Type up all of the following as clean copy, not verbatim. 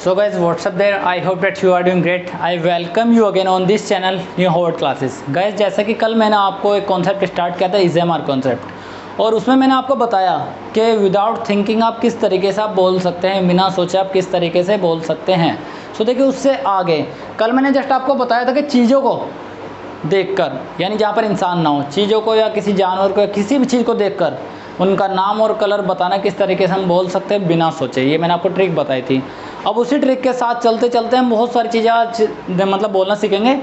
So guys, what's up there? I hope that you are doing great. I welcome you again on this channel New Howard Classes. Guys, जैसा कि कल मैंने आपको एक concept start किया था EZMR concept, और उसमें मैंने आपको बताया कि विदाउट थिंकिंग आप किस तरीके से आप बोल सकते हैं, बिना सोचे आप किस तरीके से बोल सकते हैं। सो देखिए, उससे आगे कल मैंने जस्ट आपको बताया था कि चीज़ों को देखकर, यानी जहाँ पर इंसान ना हो, चीज़ों को या किसी जानवर को या किसी भी चीज़ को देखकर उनका नाम और कलर बताना किस तरीके से हम बोल सकते हैं बिना सोचे। ये मैंने आपको ट्रिक बताई थी। अब उसी ट्रिक के साथ चलते चलते हम बहुत सारी चीज़ें आज मतलब बोलना सीखेंगे।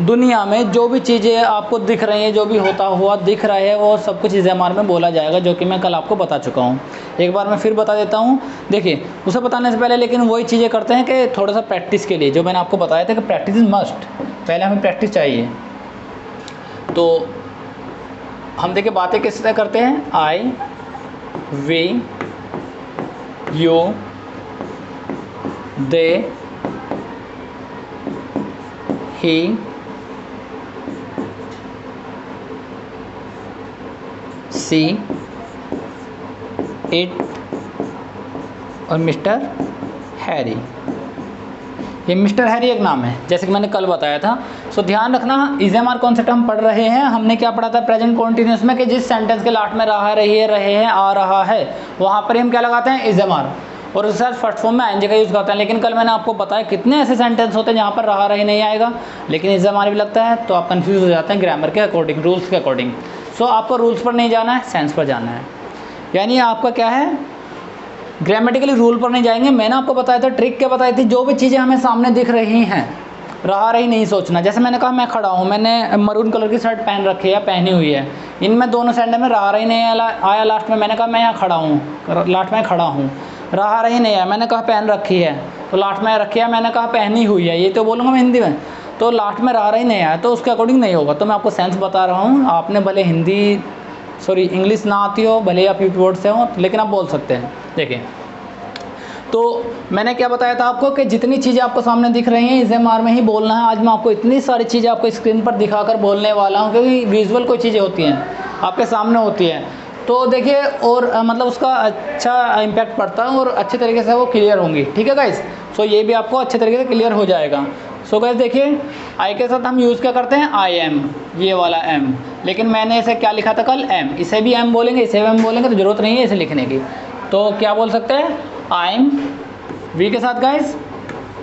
दुनिया में जो भी चीज़ें आपको दिख रही हैं, जो भी होता हुआ दिख रहा है, वो सब कुछ EZMR में बोला जाएगा, जो कि मैं कल आपको बता चुका हूँ। एक बार मैं फिर बता देता हूँ। देखिए, उसे बताने से पहले लेकिन वही चीज़ें करते हैं कि थोड़ा सा प्रैक्टिस के लिए, जो मैंने आपको बताया था कि प्रैक्टिस इज़ मस्ट। पहले हमें प्रैक्टिस चाहिए। तो हम देखिए बातें किस तरह करते हैं। I, we, you, they, he, she, it और मिस्टर हैरी। ये मिस्टर हैरी एक नाम है, जैसे कि मैंने कल बताया था। सो ध्यान रखना, EZMR कॉन्सेप्ट हम पढ़ रहे हैं। हमने क्या पढ़ा था प्रेजेंट कॉन्टिन्यूस में, कि जिस सेंटेंस के लास्ट में रहा, रही है, रहे हैं, आ रहा है, वहाँ पर हम क्या लगाते हैं EZMR, और उसके साथ फर्स्ट फॉर्म में ING का यूज़ करते हैं। लेकिन कल मैंने आपको बताया कितने ऐसे सेंटेंस होते हैं जहाँ पर रहा, रही नहीं आएगा, लेकिन EZMR भी लगता है, तो आप कन्फ्यूज़ हो जाते हैं ग्रामर के अकॉर्डिंग, रूल्स के अकॉर्डिंग। सो आपको रूल्स पर नहीं जाना है, सेंस पर जाना है। यानी आपका क्या है, ग्रामेटिकली रूल पर नहीं जाएंगे। मैंने आपको बताया था, ट्रिक क्या बताई थी, जो भी चीज़ें हमें सामने दिख रही हैं, रहा रही नहीं सोचना। जैसे मैंने कहा मैं खड़ा हूँ, मैंने मरून कलर की शर्ट पहन रखी है या पहनी हुई है, इनमें दोनों सेंटेंस में रहा रही नहीं आया। लास्ट में मैंने कहा मैं यहाँ खड़ा हूँ, लास्ट में खड़ा हूँ, रहा रही नहीं आया। मैंने कहा पहन रखी है, तो लास्ट में रखी है, मैंने कहा पहनी हुई है, ये तो बोलूँगा मैं हिंदी में, तो लास्ट में रहा रही नहीं आया, तो उसके अकॉर्डिंग नहीं होगा। तो मैं आपको सेंस बता रहा हूँ। आपने भले इंग्लिश ना आती हो, भले आप यूपी बोर्ड से हो, लेकिन आप बोल सकते हैं। देखिए, तो मैंने क्या बताया था आपको कि जितनी चीज़ें आपको सामने दिख रही हैं EZMR में ही बोलना है। आज मैं आपको इतनी सारी चीज़ें आपको स्क्रीन पर दिखाकर बोलने वाला हूँ, क्योंकि विजुअल कोई चीज़ें होती हैं आपके सामने होती हैं, तो देखिए, और मतलब उसका अच्छा इम्पैक्ट पड़ता है और अच्छे तरीके से वो क्लियर होंगी। ठीक है गाइस, सो ये भी आपको अच्छे तरीके से क्लियर हो जाएगा। सो गाइस देखिए, आई के साथ हम यूज़ क्या करते हैं, आई एम, ये वाला एम, लेकिन मैंने इसे क्या लिखा था कल, एम। इसे भी एम बोलेंगे, इसे भी एम बोलेंगे, तो ज़रूरत नहीं है इसे लिखने की। तो क्या बोल सकते हैं, आई एम। वी के साथ गाइस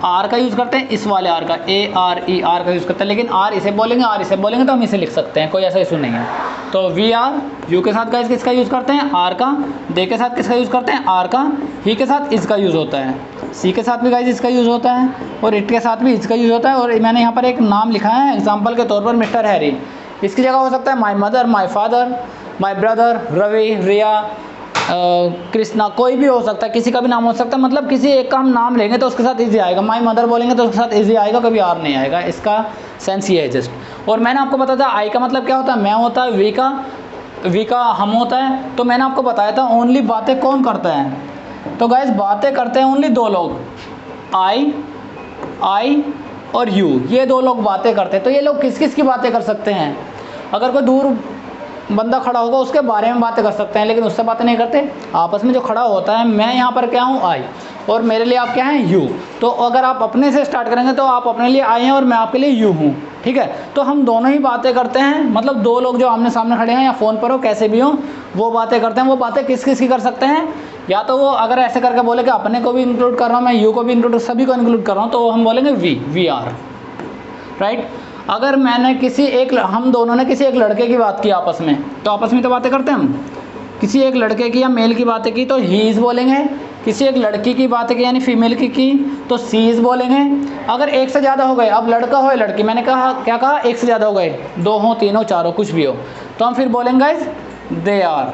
आर का यूज़ करते हैं, इस वाले आर का, ARE, आर का यूज़ करते हैं, लेकिन आर इसे बोलेंगे, आर इसे बोलेंगे, तो हम इसे लिख सकते हैं, कोई ऐसा इशू नहीं है। तो वी आर। यू के साथ गाइस किसका यूज़ करते हैं, आर का। दे के साथ किसका यूज़ करते हैं, आर का। ही के साथ इसका यूज़ होता है। सी के साथ भी गाइस इसका यूज़ होता है, और इट के साथ भी इसका यूज़ होता है। और मैंने यहाँ पर एक नाम लिखा है एग्जाम्पल के तौर पर, मिस्टर हैरी। इसकी जगह हो सकता है my mother, my father, my brother, Ravi, Riya, Krishna, कोई भी हो सकता है, किसी का भी नाम हो सकता है। मतलब किसी एक का हम नाम लेंगे तो उसके साथ इजी आएगा, माई मदर बोलेंगे तो उसके साथ इजी आएगा, कभी आर नहीं आएगा। इसका सेंस ये है जस्ट। और मैंने आपको बताया था आई का मतलब क्या होता है, मैं होता है, वी का हम होता है। तो मैंने आपको बताया था ओनली बातें कौन करता है, तो गाइस बातें करते हैं ओनली दो लोग, आई और यू, ये दो लोग बातें करते हैं। तो ये लोग किस किस की बातें कर सकते हैं, अगर कोई दूर बंदा खड़ा होगा उसके बारे में बातें कर सकते हैं, लेकिन उससे बातें नहीं करते। आपस में जो खड़ा होता है, मैं यहाँ पर क्या हूँ, आई, और मेरे लिए आप क्या हैं, यू। तो अगर आप अपने से स्टार्ट करेंगे तो आप अपने लिए आई हैं और मैं आपके लिए यू हूँ। ठीक है, तो हम दोनों ही बातें करते हैं, मतलब दो लोग जो आमने सामने खड़े हैं या फ़ोन पर हो, कैसे भी हो, वो बातें करते हैं। वो बातें किस किस की कर सकते हैं, या तो वो अगर ऐसे करके बोले कि अपने को भी इंक्लूड कर रहा हूँ, मैं यू को भी इंक्लूड, सभी को इंक्लूड कर रहा हूँ, तो हम बोलेंगे वी आर, राइट। अगर मैंने हम दोनों ने किसी एक लड़के की बात की आपस में, तो आपस में तो बातें करते हैं हम। किसी एक लड़के की या मेल की बातें की तो ही इज़ बोलेंगे। किसी एक लड़की की बातें की यानी फीमेल की तो सी इज़ बोलेंगे। अगर एक से ज़्यादा हो गए, अब लड़का हो या लड़की, मैंने कहा क्या कहा, एक से ज़्यादा हो गए, दो हो, तीन हो, चार हो, कुछ भी हो, तो हम फिर बोलेंगे गाइस दे आर।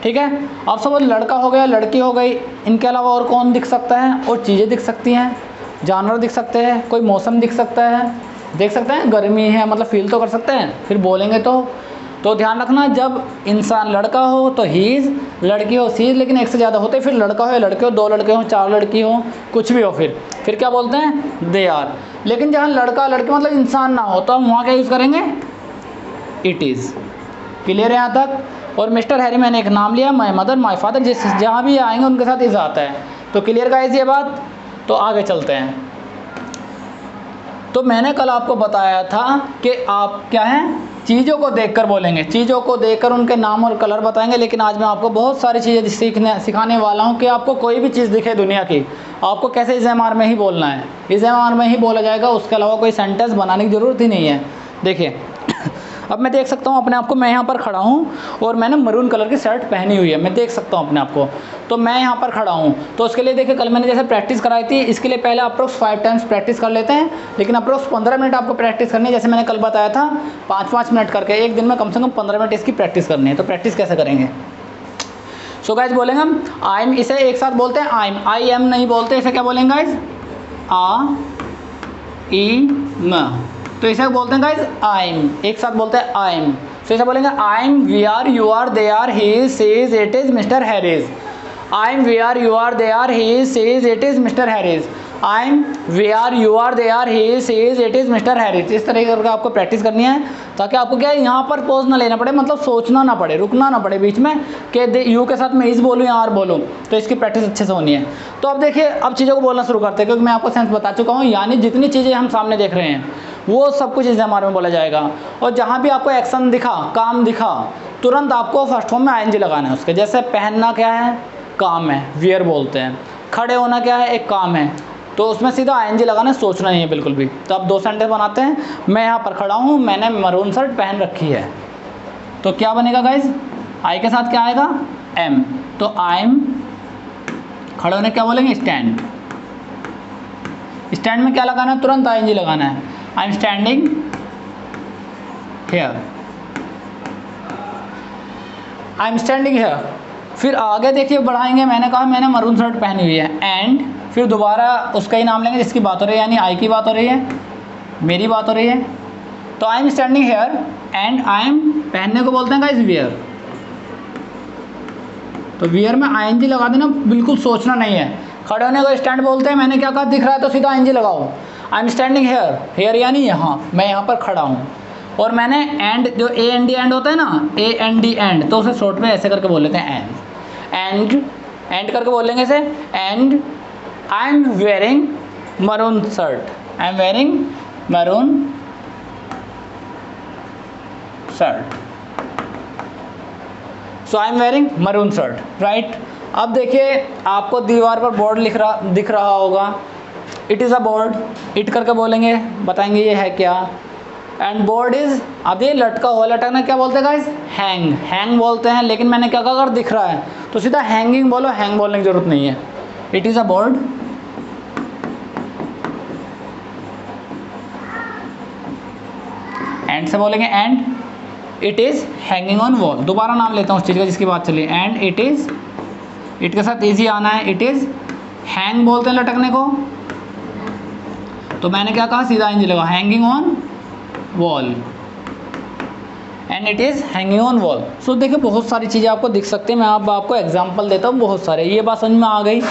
ठीक है, अब सब लड़का हो गया, लड़की हो गई, इनके अलावा और कौन दिख सकता है, और चीज़ें दिख सकती हैं, जानवर दिख सकते हैं, कोई मौसम दिख सकता है, देख सकते हैं गर्मी है, मतलब फील तो कर सकते हैं, फिर बोलेंगे तो ध्यान रखना, जब इंसान लड़का हो तो ही इज़, लड़की हो सी इज़, लेकिन एक से ज़्यादा होते फिर लड़का हो या लड़के हो, दो लड़के हो, चार लड़की हो, कुछ भी हो, फिर क्या बोलते हैं, दे आर। लेकिन जहाँ लड़का लड़की मतलब इंसान ना हो, तो हम वहाँ क्या यूज़ करेंगे, इट इज़। क्लियर है यहाँ तक। और मिस्टर हैरी मैंने एक नाम लिया, माई मदर, माई फादर, जहाँ भी आएंगे उनके साथ इज़ आता है। तो क्लियर गाइस ये बात। तो आगे चलते हैं। तो मैंने कल आपको बताया था कि आप क्या है, चीज़ों को देखकर बोलेंगे, चीज़ों को देखकर उनके नाम और कलर बताएंगे। लेकिन आज मैं आपको बहुत सारी चीज़ें सिखाने वाला हूँ कि आपको कोई भी चीज़ दिखे दुनिया की, आपको कैसे इज़ेमार में ही बोलना है, इज़ेमार में ही बोला जाएगा, उसके अलावा कोई सेंटेंस बनाने की ज़रूरत ही नहीं है। देखिए अब मैं देख सकता हूँ अपने आप को, मैं यहाँ पर खड़ा हूँ और मैंने मरून कलर की शर्ट पहनी हुई है, मैं देख सकता हूँ अपने आप को। तो मैं यहाँ पर खड़ा हूँ, तो उसके लिए देखिए कल मैंने जैसे प्रैक्टिस कराई थी, इसके लिए पहले अप्रोक्स 5 टाइम्स प्रैक्टिस कर लेते हैं। लेकिन अप्रोक्स 15 मिनट आपको प्रैक्टिस करनी है, जैसे मैंने कल बताया था 5-5 मिनट करके एक दिन में कम से कम 15 मिनट इसकी प्रैक्टिस करनी है। तो प्रैक्टिस कैसे करेंगे? सो गाइज बोलेंगे हम आई एम, इसे एक साथ बोलते हैं आई एम, आई एम नहीं बोलते, इसे क्या बोलेंगे गाइज? आ ई म, तो इसे बोलते हैं गाइज आई एम, एक साथ बोलते हैं आई एम। तो इसे बोलेंगे I am, we are, you are, they are, he is, she is, it is, mister Harris. I am, we are, you are, they are, he is, she is, it is, mister Harris. I am, we are, you are, they are, he is, she is, it is, mister Harris. इस तरीके करके आपको practice करनी है, ताकि आपको क्या है यहाँ पर पॉज ना लेना पड़े, मतलब सोचना ना पड़े, रुकना ना पड़े बीच में कि यू के साथ मैं इज बोलूँ या आर बोलूँ। तो इसकी प्रैक्टिस अच्छे से होनी है। तो अब देखिए, अब चीज़ों को बोलना शुरू करते हैं, क्योंकि मैं आपको सेंस बता चुका हूँ, यानी जितनी चीज़ें हम सामने देख रहे हैं वो सब कुछ इस हमारे में बोला जाएगा। और जहाँ भी आपको एक्शन दिखा, काम दिखा, तुरंत आपको फर्स्ट फॉर्म में आईएनजी लगाना है उसके। जैसे पहनना क्या है? काम है, वियर बोलते हैं। खड़े होना क्या है? एक काम है, तो उसमें सीधा आईएनजी लगाना है, सोचना नहीं है बिल्कुल भी। तो अब 2 सेंटेंस बनाते हैं। मैं यहाँ पर खड़ा हूँ, मैंने मरून शर्ट पहन रखी है, तो क्या बनेगा गाइज? आई के साथ क्या आएगा? एम। तो आई एम, खड़े होने क्या बोलेंगे? स्टैंड। स्टैंड में क्या लगाना है? तुरंत आईएनजी लगाना है। आई am standing hair, I am standing hair. फिर आगे देखिए बढ़ाएंगे, मैंने कहा मैंने मरून शर्ट पहनी हुई है, एंड फिर दोबारा उसका ही नाम लेंगे जिसकी बात हो रही है, यानी आई की बात हो रही है, मेरी बात हो रही है। तो आई am standing hair and I am, पहनने को बोलते हैं गाइस वियर। तो वियर में आईएनजी लगा देना, बिल्कुल सोचना नहीं है। खड़े होने को स्टैंड बोलते हैं, मैंने क्या कहा? दिख रहा है तो सीधा आईएनजी लगाओ। I am standing here, here यानी यहाँ, मैं यहाँ पर खड़ा हूँ। और मैंने एंड, जो ए एन डी एंड होता है ना, ए एन डी एंड, तो उसे शॉर्ट में ऐसे करके बोल लेते हैं एंड। एंड करके बोल लेंगे इसे, and I am wearing maroon shirt, I am wearing maroon shirt, so I am wearing maroon shirt, right. अब देखिए आपको दीवार पर बोर्ड दिख रहा होगा, it is a board, it करके बोलेंगे, बताएंगे ये है क्या। एंड बोर्ड इज, अब ये लटका हुआ, लटकना क्या बोलते हैं गाइस? हैंग, हैंग बोलते हैं। लेकिन मैंने क्या कहा, अगर दिख रहा है तो सीधा हैंगिंग बोलो, हैंग बोलने की जरूरत नहीं है। It is a board, and से बोलेंगे and it is hanging on wall. दोबारा नाम लेता हूँ उस चीज़ का जिसकी बात चली। एंड इट इज़, इट के साथ इजी आना है, इट इज़ हैंग बोलते हैं लटकने को। तो मैंने क्या कहा? सीधा इंज लगा, hanging on wall, and it is hanging on wall. So देखिए बहुत सारी चीज़ें आपको दिख सकती हैं, मैं आपको एग्जांपल देता हूँ बहुत सारे। ये बात समझ में आ गई?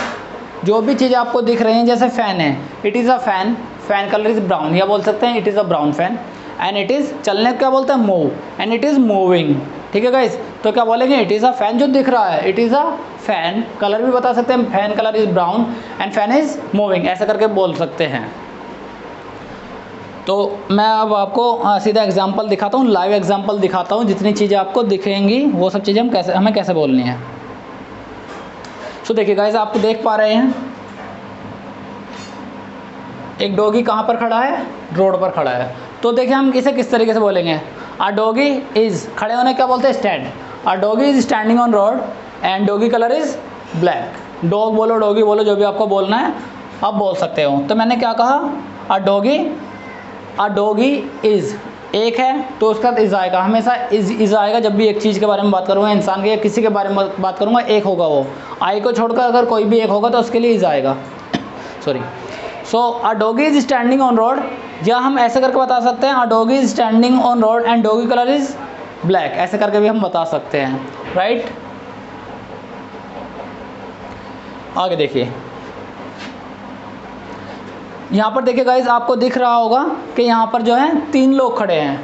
जो भी चीज़ें आपको दिख रही हैं, जैसे फ़ैन है, it is a fan, fan colour is brown, या बोल सकते हैं it is a brown fan. And it is, चलने को क्या बोलते हैं? Move, and it is moving, ठीक है गाइस। तो क्या बोलेंगे? इट इज़ अ फ़ैन, जो दिख रहा है, it is a fan. Colour भी बता सकते हैं, fan colour is brown and fan is moving, ऐसे करके बोल सकते हैं। तो मैं अब आपको सीधा एग्जांपल दिखाता हूँ, लाइव एग्जांपल दिखाता हूँ। जितनी चीज़ें आपको दिखेंगी वो सब चीज़ें हमें कैसे बोलनी है। सो देखिए गाइस, आप देख पा रहे हैं एक डॉगी कहाँ पर खड़ा है? रोड पर खड़ा है। तो देखिए हम इसे किस तरीके से बोलेंगे? अ डॉगी इज़, खड़े होने क्या बोलते हैं? Stand. A doggy is standing on road and doggy colour is black. Dog बोलो, डॉगी बोलो, जो भी आपको बोलना है आप बोल सकते हो। तो मैंने क्या कहा? अ डॉगी इज़, एक है तो उसका इज़ आएगा, हमेशा इज़ आएगा जब भी एक चीज़ के बारे में बात करूँगा, इंसान के या किसी के बारे में बात करूँगा, एक होगा वो। आई को छोड़कर अगर कोई भी एक होगा तो उसके लिए इज़ आएगा, sorry. So a doggy is standing on road, या हम ऐसे करके बता सकते हैं, a doggy is standing on road and doggy colour is black, ऐसे करके भी हम बता सकते हैं, राइट। आगे देखिए, यहाँ पर देखिए गाइज, आपको दिख रहा होगा कि यहाँ पर जो है 3 लोग खड़े हैं।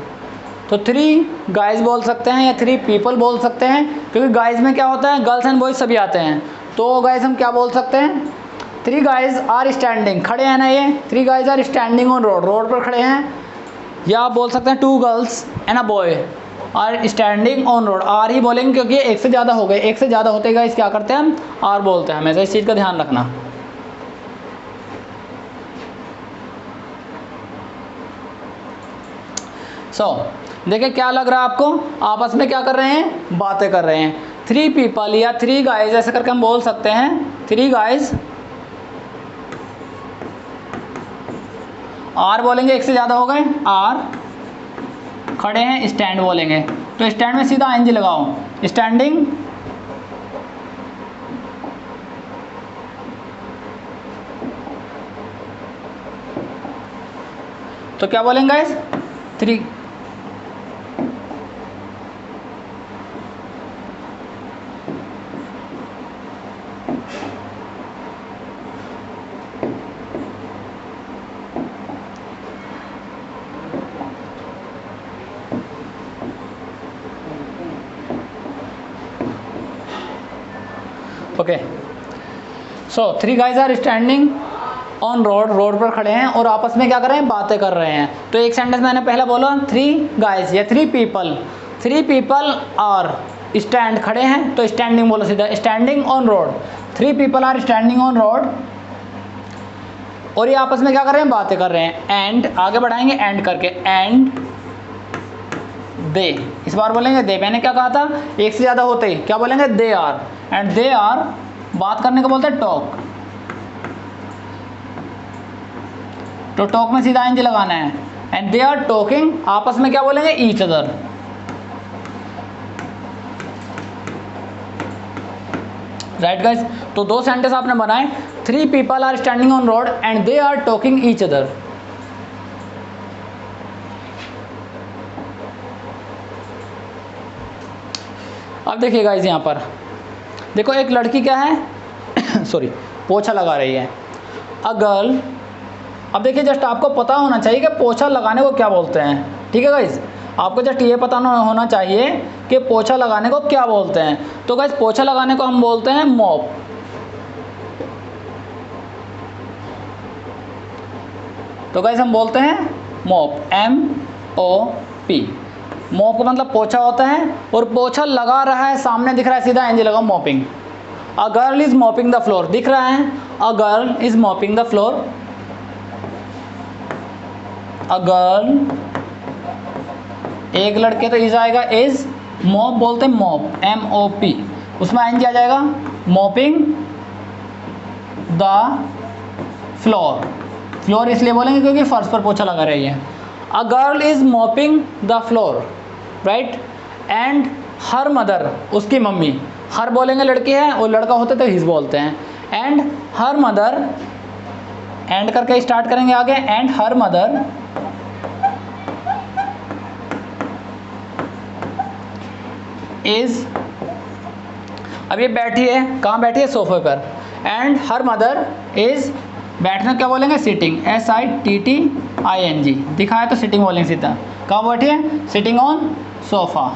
तो 3 गाइज बोल सकते हैं या 3 पीपल बोल सकते हैं, क्योंकि गाइज में क्या होता है? गर्ल्स एंड बॉयज़ सभी आते हैं। तो गाइज हम क्या बोल सकते हैं? 3 guys आर स्टैंडिंग, खड़े हैं ना ये, 3 guys are standing on road, road पर खड़े हैं। या आप बोल सकते हैं 2 girls and a boy are standing on road, are ही बोलेंगे क्योंकि एक से ज़्यादा हो गए, एक से ज़्यादा होते गाइस क्या करते हैं हम, आर बोलते हैं हमेशा, इस चीज़ का ध्यान रखना। देखिए क्या लग रहा है आपको, आपस में क्या कर रहे हैं, बातें कर रहे हैं। 3 people या 3 guys ऐसे करके हम बोल सकते हैं, 3 guys आर बोलेंगे, एक से ज़्यादा हो गए, आर खड़े हैं, स्टैंड बोलेंगे, तो स्टैंड में सीधा एनजी लगाओ, स्टैंडिंग तो क्या बोलेंगे guys, 3 okay. So 3 guys are standing on road, road पर खड़े हैं और आपस में क्या कर रहे हैं, बातें कर रहे हैं। तो एक सेंटेंस मैंने पहला बोला 3 guys या 3 people आर स्टैंड, खड़े हैं, तो स्टैंडिंग बोलो सीधा, standing on road, 3 people are standing on road, और ये आपस में क्या कर रहे हैं, बातें कर रहे हैं। एंड आगे बढ़ाएंगे एंड करके, एंड दे, इस बार बोलेंगे दे, मैंने क्या कहा था, एक से ज़्यादा होते ही क्या बोलेंगे, they are, and they are बात करने को बोलते हैं टॉक, तो टॉक में सीधा एनजी लगाना है। एंड दे आर टॉकिंग, आपस में क्या बोलेंगे, ईच अदर। राइट गाइस, तो 2 सेंटेंस आपने बनाए, 3 people are standing on road and they are talking each other. अब देखिए गाइस, यहाँ पर देखो एक लड़की क्या है सॉरी पोछा लगा रही है, अ गर्ल। अब देखिए जस्ट आपको पता होना चाहिए कि पोछा लगाने को क्या बोलते हैं, ठीक है गाइस, आपको जस्ट ये पता होना चाहिए कि पोछा लगाने को क्या बोलते हैं। तो गाइस पोछा लगाने को हम बोलते हैं मॉप, तो गाइस हम बोलते हैं मॉप, MOP। मॉप का मतलब पोछा होता है, और पोछा लगा रहा है, सामने दिख रहा है, सीधा एनजी लगाओ, mopping. A girl is mopping the floor, दिख रहा है, a girl is mopping the floor, a girl, एक लड़के तो इज आएगा, इज, मॉप बोलते हैं मॉप, MOP, उसमें एनजी आ जाएगा, मॉपिंग द फ्लोर, फ्लोर इसलिए बोलेंगे क्योंकि फर्श पर पोछा लगा रही है। A girl is mopping the floor, right. And her mother, उसकी मम्मी, हर बोलेंगे लड़की है, और लड़का होते तो हिज बोलते हैं। एंड हर मदर, एंड करके स्टार्ट करेंगे आगे, एंड हर मदर इज, अब ये बैठी है, कहाँ बैठी है, सोफे पर, एंड हर मदर इज, बैठना क्या बोलेंगे, सिटिंग, SITTING, दिखाया तो सिटिंग बोलेंगे सीधा, कहाँ बैठी है, सिटिंग ऑन सोफा,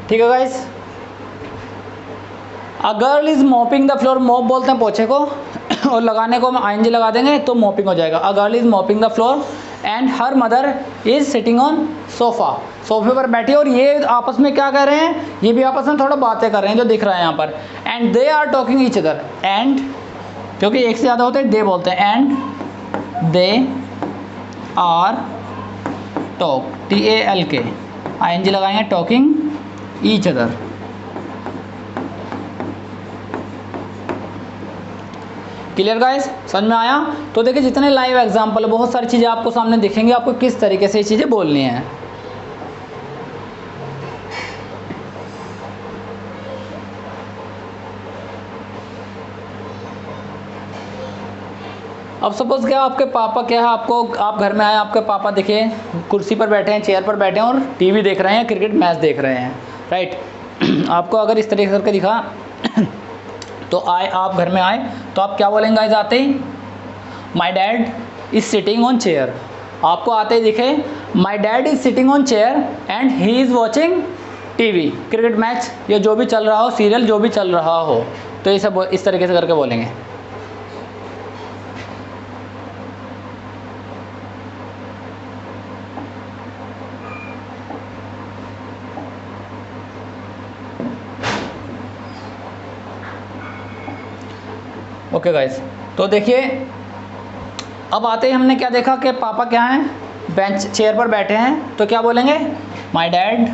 ठीक है guys. A girl is mopping the floor, mop बोलते हैं पोछे को, और लगाने को हम ING लगा देंगे तो मॉपिंग हो जाएगा। A girl is mopping the floor and her mother is sitting on sofa, सोफे पर बैठी, और ये आपस में क्या कर रहे हैं, ये भी आपस में थोड़ा बातें कर रहे हैं, जो दिख रहा है यहाँ पर। And they are talking each other, and क्योंकि एक से ज़्यादा होते हैं दे बोलते हैं, and they are talk, TALK, ING लगाएंगे, talking each other. Clear guys, समझ में आया। तो देखिए जितने लाइव एग्जांपल, बहुत सारी चीज़ें आपको सामने दिखेंगी, आपको किस तरीके से ये चीज़ें बोलनी है। अब सपोज क्या आपके पापा, क्या है आपको, आप घर में आए, आपके पापा दिखे कुर्सी पर बैठे हैं, चेयर पर बैठे हैं और टीवी देख रहे हैं, क्रिकेट मैच देख रहे हैं, राइट। आपको अगर इस तरीके करके दिखा तो आए, आप घर में आए तो आप क्या बोलेंगे गाइस आते ही, my dad is sitting on chair. आपको आते ही दिखे my dad is sitting on chair and he is watching TV, cricket match या जो भी चल रहा हो, सीरियल जो भी चल रहा हो, तो ये सब इस तरीके से करके बोलेंगे। ओके गाइस, तो देखिए अब आते ही हमने क्या देखा कि पापा क्या हैं, बेंच चेयर पर बैठे हैं, तो क्या बोलेंगे, माय डैड,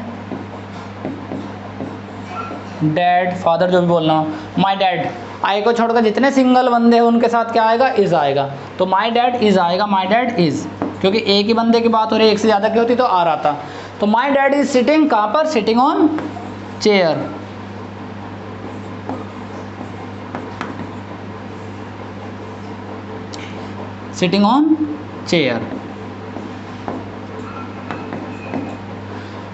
डैड, फादर जो भी बोलना हो, माय डैड। आई को छोड़कर जितने सिंगल बंदे हैं उनके साथ क्या आएगा, इज आएगा, तो माय डैड इज आएगा, माय डैड इज, क्योंकि एक ही बंदे की बात हो रही है, एक से ज़्यादा की होती तो आ रहा था। तो माय डैड इज सिटिंग कहाँ पर, sitting on chair. Sitting on chair,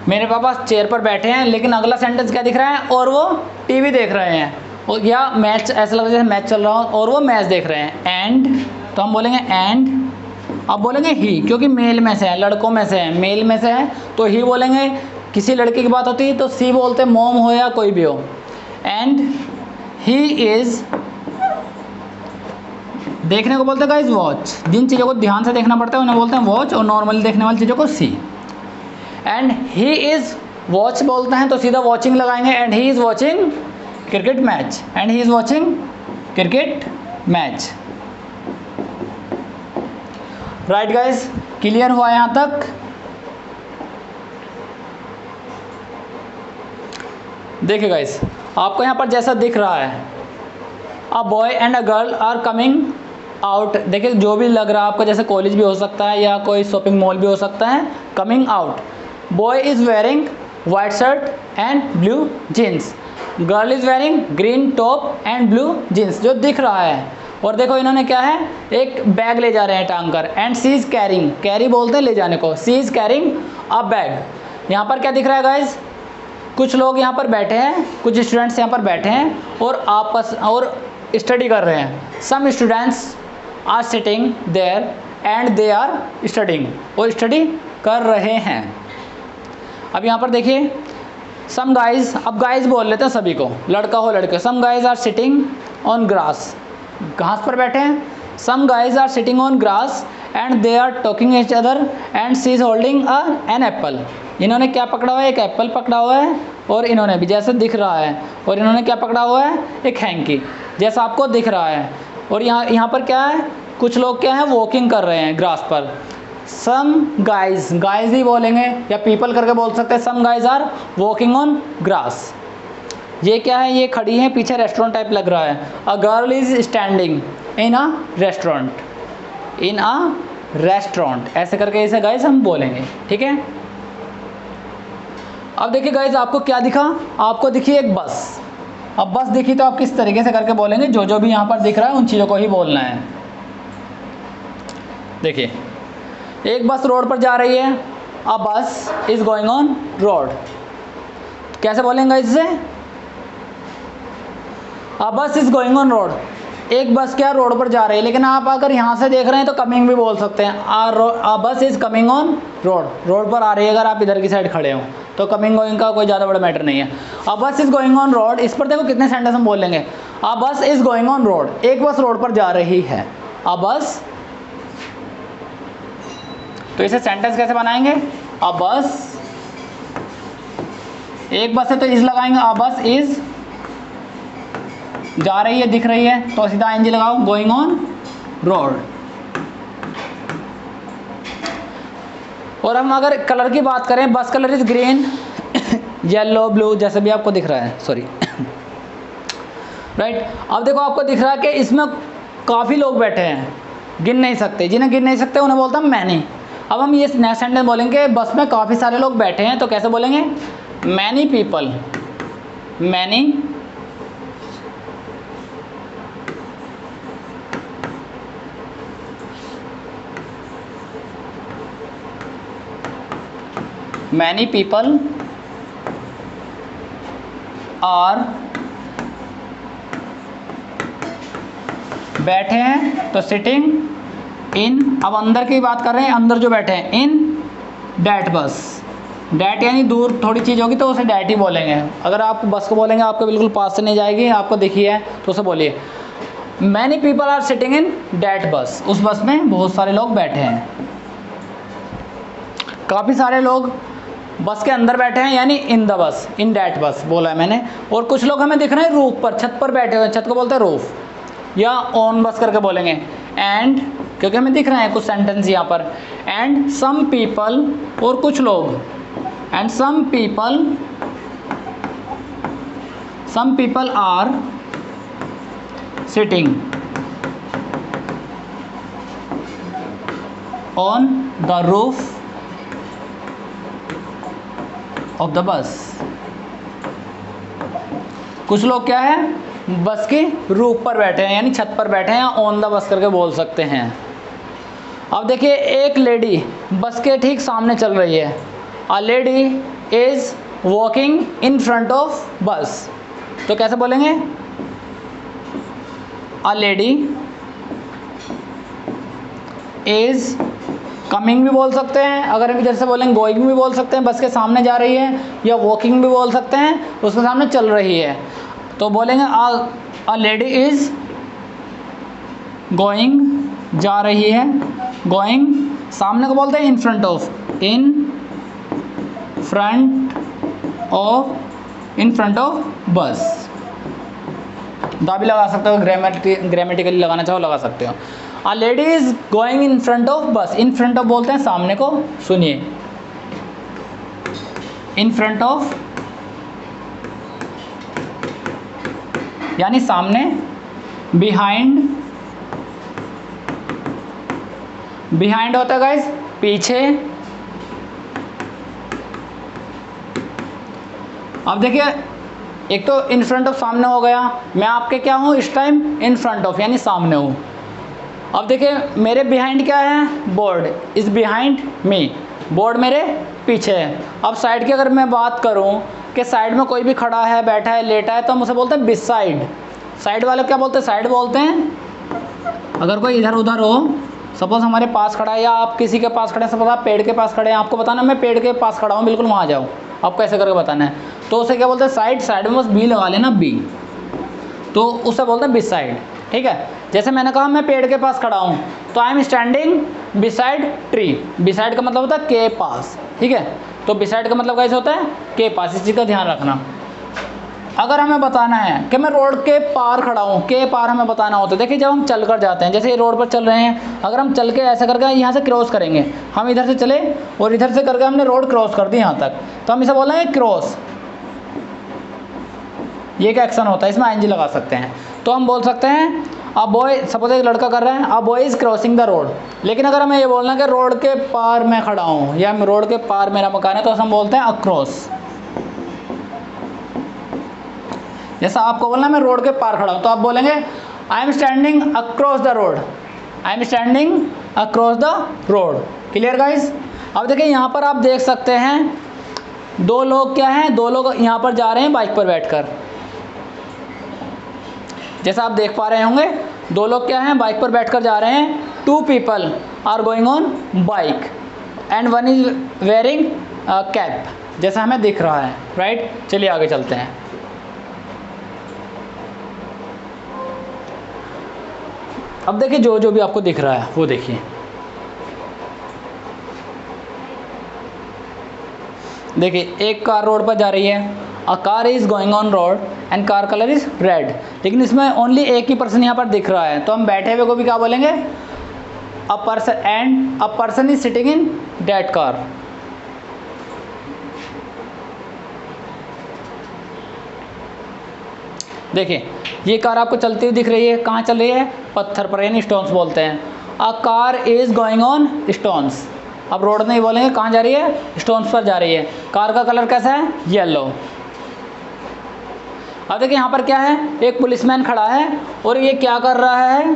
मेरे पापा चेयर पर बैठे हैं, लेकिन अगला सेंटेंस क्या दिख रहा है, और वो टीवी देख रहे हैं, और या मैच, ऐसा लग रहा है जैसे मैच चल रहा हो और वो मैच देख रहे हैं। एंड, तो हम बोलेंगे एंड, अब बोलेंगे ही, क्योंकि मेल में से है, लड़कों में से है, मेल में से है तो ही बोलेंगे। किसी लड़की की बात होती है तो सी बोलते, मोम हो या कोई भी हो। एंड ही इज, देखने को बोलते हैं गाइस वॉच, जिन चीज़ों को ध्यान से देखना पड़ता है उन्हें बोलते हैं वॉच, और नॉर्मली देखने वाली चीज़ों को सी। एंड ही इज़, वॉच बोलते हैं तो सीधा वॉचिंग लगाएंगे, and he is watching cricket match, and he is watching cricket match. Right guys, clear हुआ यहाँ तक? देखिए गाइस, आपको यहाँ पर जैसा दिख रहा है, a boy and a girl are coming out. देखिए जो भी लग रहा है आपको, जैसे कॉलेज भी हो सकता है या कोई शॉपिंग मॉल भी हो सकता है। Coming out, boy is wearing white shirt and blue jeans, girl is wearing green top and blue jeans, जो दिख रहा है। और देखो इन्होंने क्या है, एक बैग ले जा रहे हैं टांग कर, and she is carrying, carry बोलते हैं ले जाने को, she is carrying a bag. यहाँ पर क्या दिख रहा है गाइज, कुछ लोग यहाँ पर बैठे हैं, कुछ स्टूडेंट्स यहाँ पर बैठे हैं और आपस और स्टडी कर रहे हैं। Some students are sitting there and they are studying, वो स्टडी कर रहे हैं। अब यहाँ पर देखिए, सम गाइज, अब गाइज बोल लेते हैं सभी को, लड़का हो लड़के। Some guys are sitting on grass, घास पर बैठे हैं। Some guys are sitting on grass and they are talking each other and she is holding an apple. इन्होंने क्या पकड़ा हुआ है, एक एप्पल पकड़ा हुआ है, और इन्होंने भी जैसे दिख रहा है, और इन्होंने क्या पकड़ा हुआ है, एक हैंकी, जैसा आपको दिख रहा है। और यहाँ पर क्या है, कुछ लोग क्या है, वॉकिंग कर रहे हैं ग्रास पर। सम गाइज, गाइज ही बोलेंगे या पीपल करके बोल सकते हैं। Some guys are walking on grass. ये क्या है, ये खड़ी है, पीछे रेस्टोरेंट टाइप लग रहा है। A girl is standing in a restaurant, in a restaurant, ऐसे करके इसे गाइज हम बोलेंगे, ठीक है। अब देखिए गाइज, आपको क्या दिखा, आपको दिखी एक बस। अब बस दिखी तो आप किस तरीके से करके बोलेंगे, जो जो भी यहाँ पर दिख रहा है उन चीज़ों को ही बोलना है। देखिए, एक बस रोड पर जा रही है, अ बस इज गोइंग ऑन रोड, कैसे बोलेंगे इससे, अ बस इज गोइंग ऑन रोड। एक बस क्या रोड पर जा रही है, लेकिन आप अगर यहाँ से देख रहे हैं तो कमिंग भी बोल सकते हैं। अ बस is coming on road, road पर आ रही है अगर आप इधर की साइड खड़े हो तो कमिंग गोइंग का कोई ज़्यादा बड़ा मैटर नहीं है। अ बस इज गोइंग ऑन रोड, इस पर देखो कितने सेंटेंस हम बोल लेंगे। अ बस इज गोइंग ऑन रोड, एक बस रोड पर जा रही है, अ बस। तो इसे सेंटेंस कैसे बनाएंगे, अ बस, एक बस है तो इज लगाएंगे, अ बस इज, जा रही है दिख रही है तो सीधा आईएनजी लगाओ, गोइंग ऑन रोड। और हम अगर कलर की बात करें, बस colour is green, yellow, blue, जैसे भी आपको दिख रहा है, सॉरी राइट। अब देखो आपको दिख रहा है कि इसमें काफ़ी लोग बैठे हैं, गिन नहीं सकते, जिन्हें गिन नहीं सकते उन्हें बोलता हूँ मैनी। अब हम ये नेक्स्ट सेंटेंस बोलेंगे, बस में काफ़ी सारे लोग बैठे हैं, तो कैसे बोलेंगे, many people, many many people are, बैठे हैं तो सिटिंग इन, अब अंदर की बात कर रहे हैं, अंदर जो बैठे हैं, इन डैट बस, डैट यानी दूर थोड़ी चीज़ होगी तो उसे डैट ही बोलेंगे। अगर आप बस को बोलेंगे आपको बिल्कुल पास से नहीं जाएगी, आपको दिखी है तो उसे बोलिए many people are sitting in that bus. उस बस में बहुत सारे लोग बैठे हैं। काफ़ी सारे लोग बस के अंदर बैठे हैं यानी in the bus, in that बस बोला है मैंने। और कुछ लोग हमें दिख रहे हैं रूफ पर, छत पर बैठे हुए, छत को बोलते हैं रूफ, या ऑन बस करके बोलेंगे। एंड क्योंकि हमें दिख रहे हैं कुछ सेंटेंस यहाँ पर, एंड सम पीपल, और कुछ लोग, and some people are sitting on the roof of the bus. कुछ लोग क्या है बस के रूफ पर बैठे हैं यानी छत पर बैठे हैं, या ऑन द बस करके बोल सकते हैं। अब देखिए एक लेडी बस के ठीक सामने चल रही है। A lady is walking in front of बस, तो कैसे बोलेंगे? अ लेडी इज कमिंग भी बोल सकते हैं, अगर हम जैसे बोलेंगे गोइंग भी बोल सकते हैं, बस के सामने जा रही है, या वॉकिंग भी बोल सकते हैं, उसके सामने चल रही है तो बोलेंगे अ लेडी इज गोइंग, जा रही है, गोइंग, सामने को बोलते हैं in front of, in front of बस। दा भी लगा सकते हो, ग्रामेटिकली लगाना चाहो लगा सकते हो। A lady is going in front of बस, इन फ्रंट ऑफ बोलते हैं सामने को, सुनिए, इन फ्रंट ऑफ यानी सामने, बिहाइंड होता है गाइस पीछे। अब देखिए एक तो इन फ्रंट ऑफ सामने हो गया, मैं आपके क्या हूँ इस टाइम, इन फ्रंट ऑफ यानी सामने हूँ। अब देखिए मेरे बिहाइंड क्या है, board is behind me, board मेरे पीछे है। अब साइड की अगर मैं बात करूं कि साइड में कोई भी खड़ा है, बैठा है, लेटा है, तो हम उसे बोलते हैं बिसाइड। साइड वाले क्या बोलते हैं, साइड बोलते हैं। अगर कोई इधर उधर हो, सपोज हमारे पास खड़ा है या आप किसी के पास खड़े हैं, सपोज आप पेड़ के पास खड़े हैं, आपको बताना मैं पेड़ के पास खड़ा हूँ, बिल्कुल वहाँ जाओ, आपको ऐसे करके बताना है, तो उसे क्या बोलते हैं, साइड। साइड में बस बी लगा लेना, बी, तो उसे बोलते हैं बिसाइड। ठीक है, जैसे मैंने कहा मैं पेड़ के पास खड़ा हूँ, तो आई am standing beside tree. Beside का मतलब होता है के पास, ठीक है, तो बिसाइड का मतलब कैसे होता है, के पास। इस चीज़ का ध्यान रखना। अगर हमें बताना है कि मैं रोड के पार खड़ा हूँ, के पार हमें बताना होता है। देखिए जब हम चल कर जाते हैं, जैसे ये रोड पर चल रहे हैं, अगर हम चल के ऐसा करके यहाँ से क्रॉस करेंगे, हम इधर से चले और इधर से करके हमने रोड क्रॉस कर दी यहाँ तक, तो हम इसे बोलेंगे क्रॉस। ये क्या एक्शन होता है, इसमें आईएनजी लगा सकते हैं। तो हम बोल सकते हैं अ बॉय, सपोज एक लड़का कर रहा है, a boy is crossing the road. लेकिन अगर हमें ये बोलना कि रोड के पार मैं खड़ा हूँ या रोड के पार मेरा मकान है, तो हम बोलते हैं अक्रॉस। जैसा आपको बोलना मैं रोड के पार खड़ा हूँ, तो आप बोलेंगे I am standing across the road, I am standing across the road. Clear guys? अब देखिए यहाँ पर आप देख सकते हैं दो लोग क्या हैं, दो लोग यहाँ पर जा रहे हैं बाइक पर बैठकर। जैसा आप देख पा रहे होंगे दो लोग क्या हैं, बाइक पर बैठकर जा रहे हैं। Two people are going on bike and one is wearing cap, जैसा हमें दिख रहा है, राइट। चलिए आगे चलते हैं। अब देखिए जो जो भी आपको दिख रहा है वो देखिए। देखिए एक कार रोड पर जा रही है, a car is going on road and car colour is red. लेकिन इसमें ओनली एक ही पर्सन यहाँ पर दिख रहा है, तो हम बैठे हुए को भी क्या बोलेंगे, a person, and a person is sitting in that car. देखिए ये कार आपको चलती हुई दिख रही है, कहाँ चल रही है, पत्थर पर, यानी स्टोन्स बोलते हैं। A car is going on stones. अब रोड नहीं बोलेंगे, कहाँ जा रही है, स्टोन्स पर जा रही है। कार का कलर कैसा है, येलो। अब देखिए यहाँ पर क्या है, एक पुलिसमैन खड़ा है और ये क्या कर रहा है,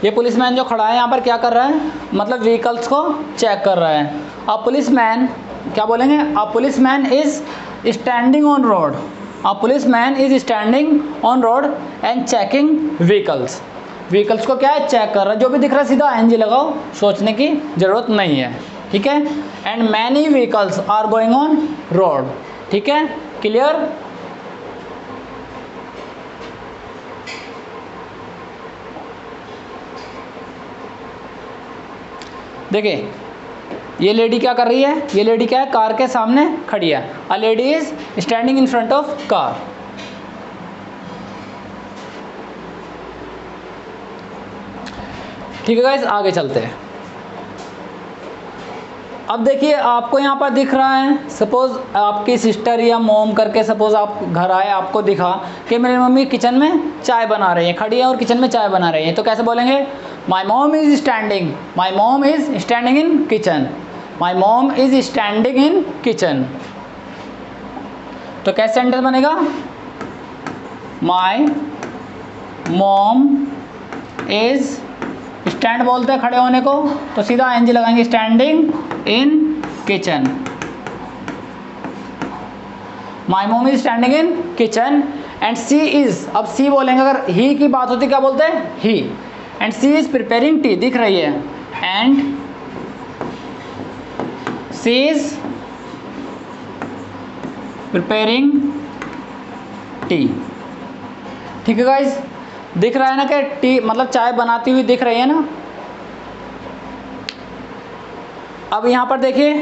ये पुलिसमैन जो खड़ा है यहाँ पर क्या कर रहा है, मतलब व्हीकल्स को चेक कर रहा है। अ पुलिसमैन क्या बोलेंगे, a policeman is standing on road, a policeman is standing on road and checking vehicles. Vehicles को क्या है, चेक कर रहा है। जो भी दिख रहा है सीधा आईएनजी लगाओ, सोचने की ज़रूरत नहीं है। ठीक है, and many vehicles are going on road, ठीक है, क्लियर। देखिए ये लेडी क्या कर रही है, ये लेडी क्या है, कार के सामने खड़ी है। A lady is standing in front of car. ठीक है गाइस, आगे चलते हैं। अब देखिए आपको यहाँ पर दिख रहा है, सपोज आपकी सिस्टर या मॉम करके सपोज आप घर आए, आपको दिखा कि मेरी मम्मी किचन में चाय बना रही है, खड़ी है और किचन में चाय बना रही है, तो कैसे बोलेंगे, माई mom is standing, my mom is standing in kitchen, my mom is standing in kitchen. तो कैसे सेंटेंस बनेगा, माई मॉम इज, स्टैंड बोलते हैं खड़े होने को, तो सीधा एनजी लगाएंगे, standing in kitchen. My mom is standing in kitchen and she is, अब सी बोलेंगे, अगर ही की बात होती क्या बोलते हैं, he, and she is preparing tea, दिख रही है, and she is preparing tea. ठीक है गाइज, दिख रहा है ना कि टी मतलब चाय बनाती हुई दिख रही है ना। अब यहाँ पर देखिए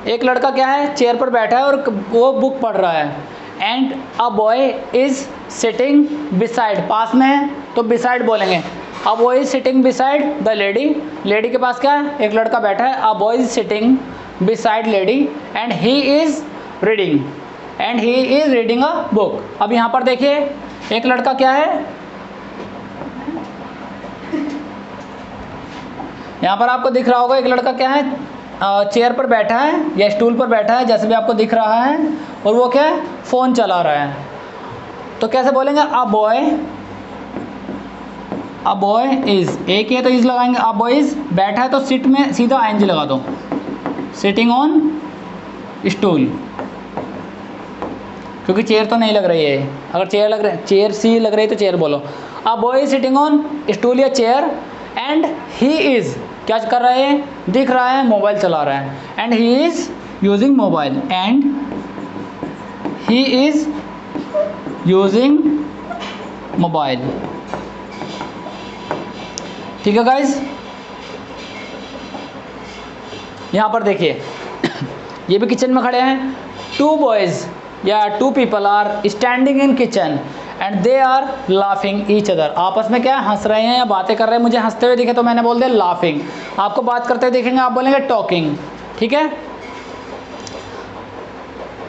एक लड़का क्या है, चेयर पर बैठा है और वो बुक पढ़ रहा है, and a boy is sitting beside, पास में है तो बिसाइड बोलेंगे, a boy is sitting beside the lady, lady के पास क्या है, एक लड़का बैठा है, a boy is sitting beside lady and he is reading, and he is reading a book. अब यहाँ पर देखिए एक लड़का क्या है, यहाँ पर आपको दिख रहा होगा एक लड़का क्या है, चेयर पर बैठा है या स्टूल पर बैठा है, जैसे भी आपको दिख रहा है, और वो क्या है, फ़ोन चला रहा है। तो कैसे बोलेंगे, अ बॉय इज, एक ही है तो इज लगाएंगे, अ बॉय इज, बैठा है तो सिट में सीधा आईएनजी लगा दो, सिटिंग ऑन स्टूल, क्योंकि चेयर तो नहीं लग रही है, अगर चेयर लग रही, चेयर सी लग रही है तो चेयर बोलो। अ boy is sitting on stool या चेयर एंड ही इज, क्या कर रहा है, दिख रहा है मोबाइल चला रहा है, and he is using mobile, and he is using mobile. ठीक है गाइज, यहाँ पर देखिए ये भी किचन में खड़े हैं, टू बॉयज या two people are standing in kitchen and they are laughing each other, आपस में क्या हंस रहे हैं या बातें कर रहे हैं। मुझे हंसते हुए दिखे तो मैंने बोल दिया लाफिंग, आपको बात करते हुए देखेंगे आप बोलेंगे टॉकिंग। ठीक है,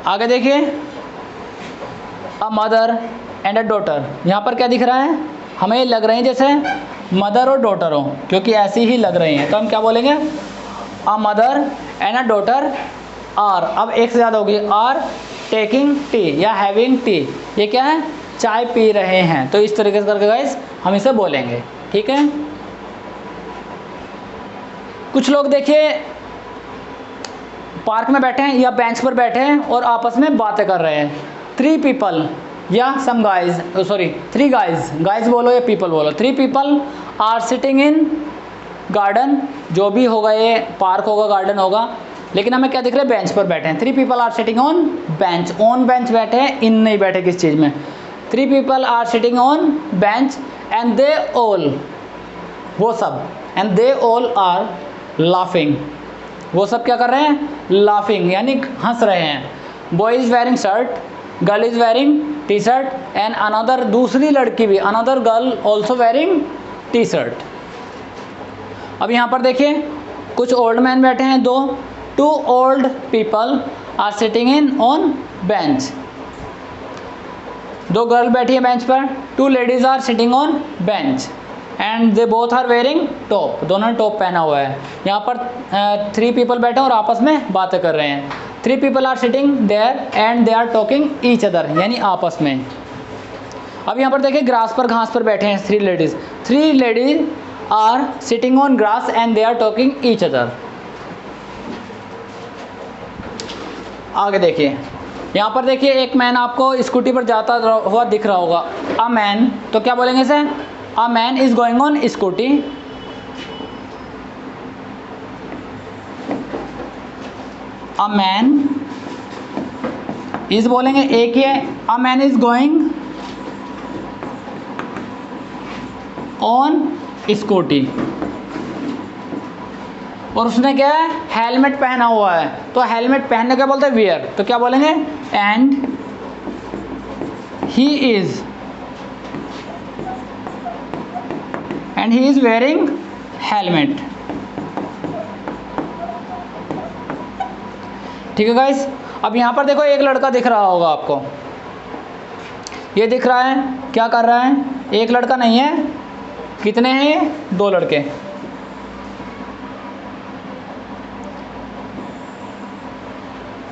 आगे देखिए, अ मदर एंड अ डॉटर, यहाँ पर क्या दिख रहा है, हमें लग रहे हैं जैसे मदर और डॉटर हो, क्योंकि ऐसी ही लग रही हैं, तो हम क्या बोलेंगे, a mother and a daughter are, अब एक से ज़्यादा होगी, आर टेकिंग टी या हैविंग टी, ये क्या है, चाय पी रहे हैं। तो इस तरीके से करके गाइस हम इसे बोलेंगे। ठीक है, कुछ लोग देखिए पार्क में बैठे हैं या बेंच पर बैठे हैं और आपस में बातें कर रहे हैं, 3 पीपल या some guys, sorry 3 guys, guys बोलो या पीपल बोलो, 3 people are sitting in garden, जो भी होगा ये पार्क होगा गार्डन होगा, लेकिन हमें क्या दिख रहा है, बेंच पर बैठे हैं। 3 people are sitting on bench, on bench बैठे हैं, इन नहीं बैठे किस चीज़ में। 3 people are sitting on bench and they all, वो सब, and they all are laughing, वो सब क्या कर रहे हैं, लाफिंग यानी हंस रहे हैं। Boy is wearing shirt, girl is wearing T shirt and another, दूसरी लड़की भी, another girl also wearing T shirt. अब यहाँ पर देखिए कुछ ओल्ड मैन बैठे हैं, 2 old people are sitting in on bench, 2 girl बैठी है बेंच पर, 2 ladies are sitting on bench and they both are wearing top, दोनों ने टॉप पहना हुआ है। यहाँ पर 3 पीपल बैठे हैं और आपस में बातें कर रहे हैं। 3 people are sitting there and they are talking each other, यानी आपस में। अब यहाँ पर देखिए ग्रास पर, घास पर बैठे हैं 3 ladies, 3 ladies are sitting on grass and they are talking each other. आगे देखिए, यहाँ पर देखिए एक मैन आपको स्कूटी पर जाता हुआ दिख रहा होगा, अ मैन, तो क्या बोलेंगे इसे, अ man is going on scooty a man is बोलेंगे एक ही है, a man is going on scooty, और उसने क्या है हेलमेट पहना हुआ है, तो हेलमेट पहनने क्या बोलते हैं वियर, तो क्या बोलेंगे and he is wearing helmet. ठीक है गाइस, अब यहाँ पर देखो एक लड़का दिख रहा होगा आपको, ये दिख रहा है क्या कर रहा है, एक लड़का नहीं है, कितने हैं, दो लड़के।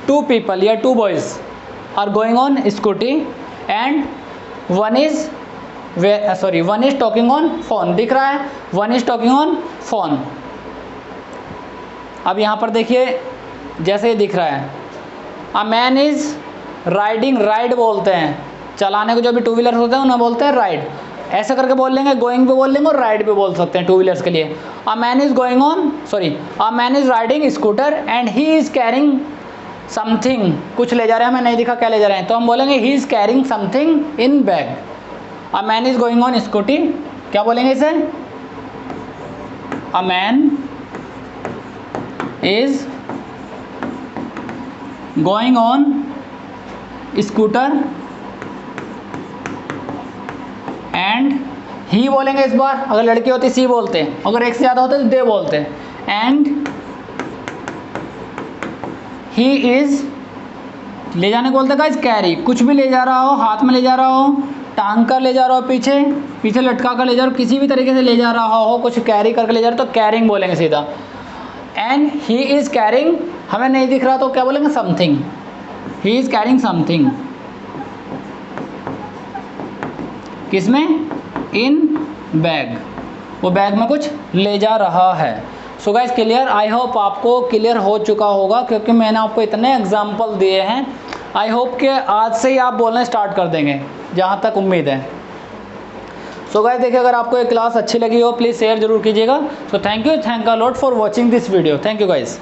टू पीपल या two boys are going on scooty and one is talking on phone, दिख रहा है one is talking on phone. अब यहाँ पर देखिए जैसे ये दिख रहा है, a man is riding, ride बोलते हैं चलाने को, जो भी टू व्हीलर होते हैं उन्हें बोलते हैं राइड, ऐसे करके बोल लेंगे, गोइंग भी बोल लेंगे और राइड भी बोल सकते हैं टू व्हीलर्स के लिए। अ man is going on a man is riding scooter and he is carrying something, कुछ ले जा रहे हैं, हमें नहीं दिखा क्या ले जा रहे हैं, तो हम बोलेंगे he is carrying something in bag. A man is going on scooty, क्या बोलेंगे इसे, अ man is going on scooter and he बोलेंगे इस बार, अगर लड़की होती सी बोलते, अगर एक से ज़्यादा होते तो दे बोलते, एंड ही इज ले जाने को बोलते गाइस कैरी, कुछ भी ले जा रहा हो, हाथ में ले जा रहा हो, टांग कर ले जा रहा हो, पीछे लटका कर ले जा रहा हो, किसी भी तरीके से ले जा रहा हो, कुछ कैरी करके ले जा रहा हो तो कैरिंग बोलेंगे सीधा। एंड ही इज कैरिंग, हमें नहीं दिख रहा तो क्या बोलेंगे something, he is carrying something, किसमें, इन बैग, वो बैग में कुछ ले जा रहा है। So guys clear, I hope आपको क्लियर हो चुका होगा, क्योंकि मैंने आपको इतने एग्जाम्पल दिए हैं, आई होप कि आज से ही आप बोलना स्टार्ट कर देंगे, जहाँ तक उम्मीद है। सो गाइस देखिए, अगर आपको ये क्लास अच्छी लगी हो प्लीज़ शेयर जरूर कीजिएगा। So thank you a lot for watching this video, thank you guys.